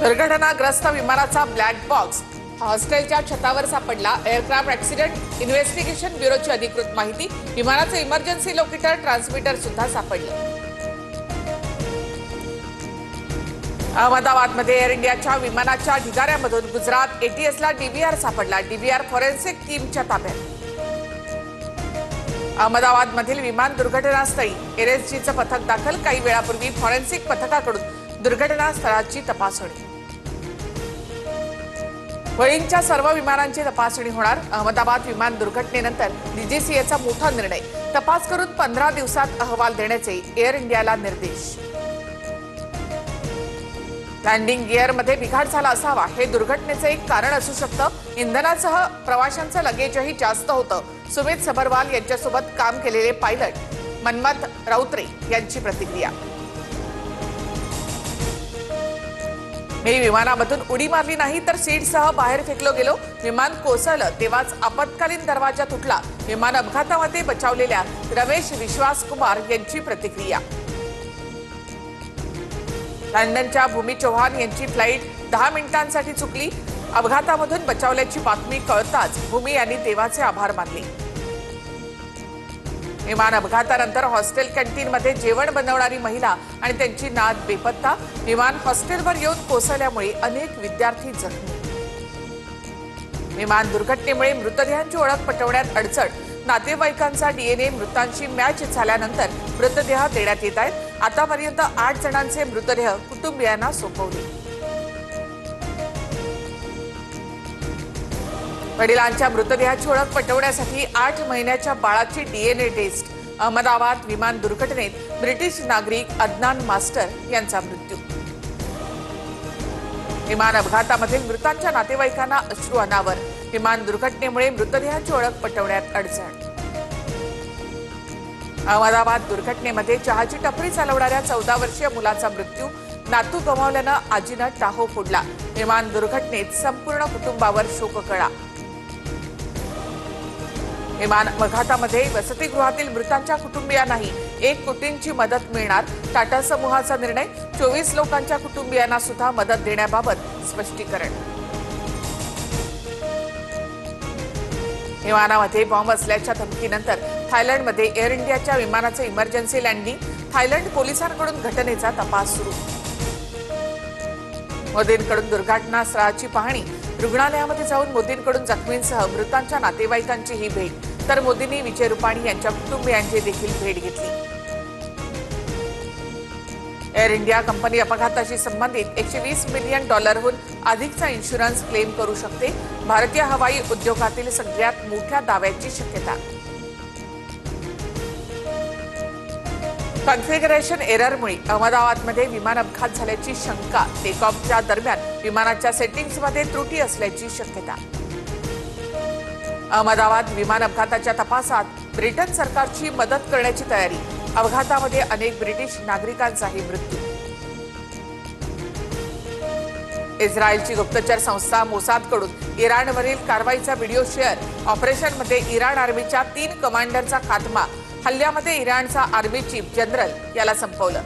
दुर्घटनाग्रस्त विमानाचा black box हॉस्टेलच्या छतावर सापडला। एअरक्राफ्ट ॲक्सिडेंट इन्व्हेस्टिगेशन ब्युरोची अधिकृत माहिती। विमानाचे इमर्जन्सी लोकेटर ट्रान्समीटर सुद्धा सापडले। अहमदाबादमध्ये एअर इंडियाच्या विमानाच्या ढिगाऱ्यामधून गुजरात एटीएसला डीव्हीआर सापडला। डीव्हीआर फॉरेन्सिक टीमच्या ताब्यात। अहमदाबादमधील विमान दुर्घटनास्थळी एनएसजीचं पथक दाखल। काही वेळापूर्वी फॉरेन्सिक पथकाकडून दुर्घटनास्थळाची तपासणी। बोईंगच्या सर्व विमानांची तपासणी होणार। अहमदाबाद विमान दुर्घटनेनंतर डीजीसीएचा मोठा निर्णय। तपास करून 15 दिवसात अहवाल देण्याचे एअर इंडियाला निर्देश। लँडिंग गिअरमध्ये बिघाड झाला असावा हे दुर्घटनेचे एक कारण असू शकतं। इंधनासह प्रवाशांचं लगेजही जास्त होतं। सुमित सबरवाल यांच्यासोबत काम केलेले पायलट मनमथ राऊत्रे यांची प्रतिक्रिया। मी विमानामधून उडी मारली नाही तर सीटसह बाहेर फेकलो गेलो। विमान कोसळलं तेव्हाच आपत्कालीन दरवाजा तुटला। विमान अपघातामध्ये बचावलेल्या रमेश विश्वास कुमार यांची प्रतिक्रिया। लंडनच्या भूमी चौहान यांची फ्लाईट 10 मिनिटांसाठी चुकली। अपघातामधून बचावल्याची बातमी कळताच भूमी यांनी देवाचे आभार मानले। विमान अपघातानंतर हॉस्टेल कॅन्टीनमध्ये जेवण बनवणारी महिला आणि त्यांची नात बेपत्ता। विमान हॉस्टेलवर येऊन कोसळल्यामुळे अनेक विद्यार्थी जखमी। विमान दुर्घटनेमुळे मृतदेहांची ओळख पटवण्यात अडचण। नातेवाईकांचा डीएनए मृतांशी मॅच झाल्यानंतर मृतदेह देण्यात येत आहेत। आतापर्यंत 8 जणांचे मृतदेह कुटुंबियांना सोपवले। वडिलांच्या मृतदेहाची ओळख पटवण्यासाठी 8 महिन्याच्या बाळाची डीएनए टेस्ट। अहमदाबाद विमान दुर्घटनेत ब्रिटिश नागरिक अदनान मास्टर यांचा मृत्यू। विमान अपघातामधील मृतांच्या नातेवाईकांना अश्रू अनावर। विमान दुर्घटनेमुळे मृतदेहाची ओळख पटवण्यात अडचण। अहमदाबाद दुर्घटनेमध्ये चहाची टपरी चालवणाऱ्या 14 वर्षीय मुलाचा मृत्यू। नातू गमावल्यानं आजीनं टाहो फोडला। विमान दुर्घटनेत संपूर्ण कुटुंबावर शोककळा। विमान अपघातामध्ये वसतिगृहातील मृतांच्या कुटुंबियांनाही 1 कोटींची मदत मिळणार। टाटा समूहाचा निर्णय। 24 लोकांच्या कुटुंबियांना सुद्धा मदत देण्याबाबत स्पष्टीकरण। विमानामध्ये बॉम्ब असल्याच्या धमकीनंतर थायलंडमध्ये एअर इंडियाच्या विमानाचे इमर्जन्सी लँडिंग। थायलंड पोलिसांकडून घटनेचा तपास सुरू। मोदींकडून दुर्घटनास्थळाची पाहणी। रुग्णालयामध्ये जाऊन मोदींकडून जखमींसह मृतांच्या नातेवाईकांचीही भेट। तर मोदींनी विजय रुपाणी यांच्या कुटुंबियांची देखील भेट घेतली। एअर इंडिया कंपनी अपघाताशी संबंधित $120 मिलियन अधिकचा इन्शुरन्स क्लेम करू शकते। भारतीय हवाई उद्योगातील सगळ्यात मोठ्या दाव्याची शक्यता। कॉन्फिगरेशन एररमुळे अहमदाबादमध्ये विमान अपघात झाल्याची शंका। टेकऑफच्या दरम्यान विमानाच्या सेटिंग्समध्ये त्रुटी असल्याची शक्यता। अहमदाबाद विमान अपघाताच्या तपासात ब्रिटन सरकारची मदत करण्याची तयारी। अपघातामध्ये अनेक ब्रिटिश नागरिकांचाही मृत्यू। इस्रायलची गुप्तचर संस्था मोसादकडून इराणवरील कारवाईचा व्हिडिओ शेअर। ऑपरेशनमध्ये इराण आर्मीच्या 3 कमांडरचा खात्मा। हल्ल्यामध्ये इराणचा आर्मी चीफ जनरल याला संपवलं।